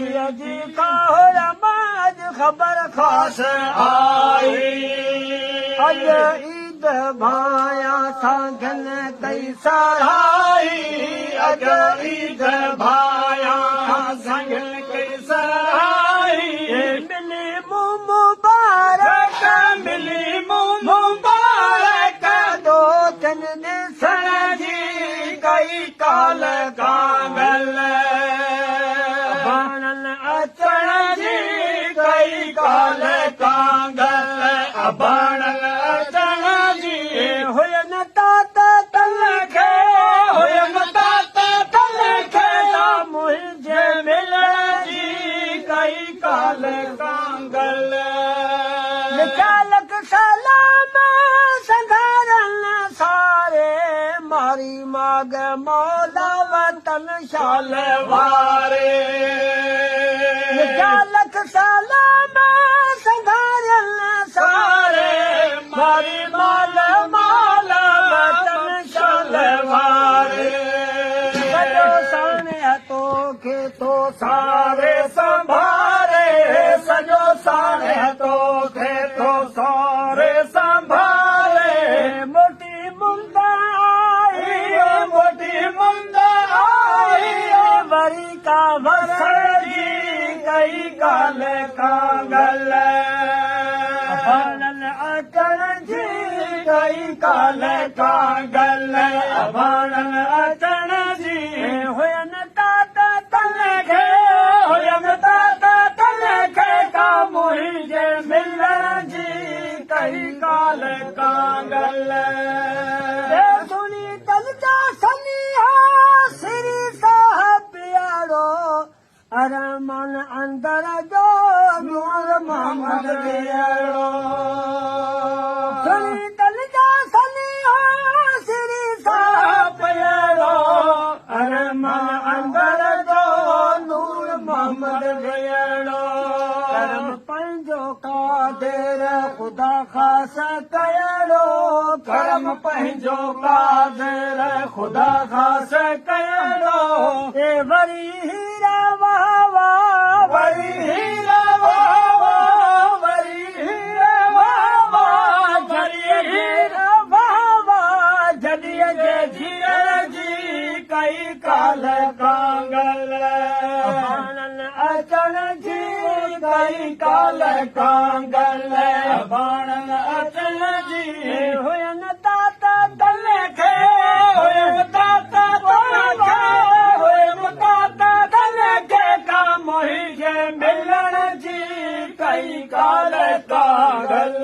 खुशीअ जी काज ख़बर ख़ासि आई अॼु ईद भाया सां कई सहाई अॼु ईद भाया सां कई सहाई मिली मूं मुबारक मिली मूं मुबारक दो तिन ॾिसण जी कई काल कांगल बाणन अचण जी कई काल कांगल बाणन अचण जी हुयन तात तन खे हुयन तात तन खे मुंहिंजे मिलण जी कई काल कांगल चालक सलाम संघारन सारे मारी माग मौला वतन शाल वारे चालक सलाम संघारन सारे मारी माल मौला वतन शाल वारे सॼो साणे तोखे तो सारे संभारे सॼो साणे तोखे तो सारे संभाले मोटी मुंद आई मोटी मुंद आई वरी का वसड़ी कई काल कांगल बाणन अचण जी कई काल कांगल बाणन अचण जी हुयन तात तन खे हुयन तात तन खे का मुंहिंजे मिलण जी कई काल कांगल सुनी तन जा सनिहा श्री साहब प्यारो अरमान अंदर जो नूर मोहम्मद प्यारो सुनी तन जा सनिहा श्री साहब प्यारो अरमान अंदर जो नूर मोहम्मद प्यारो करम पंहिंजो कादिर ख़ुदा ख़ास कयड़ो करम पंहिंजो कादिर ख़ुदा ख़ास कयड़ो ए वरी हीरा वाह वाह वरी हीरा वाह वाह वरी हीरा वाह वाह वरी हीरा वाह वाह जॾीअ जे धीअर जी कई काल कांगल बाणन अचण जी कई काल कांगल बाणन अचण जी हुयन तात तन खे हुयन तात तन खे हुयन तात तन खे का मुंहिंजे मिलण जी कई काल कांगल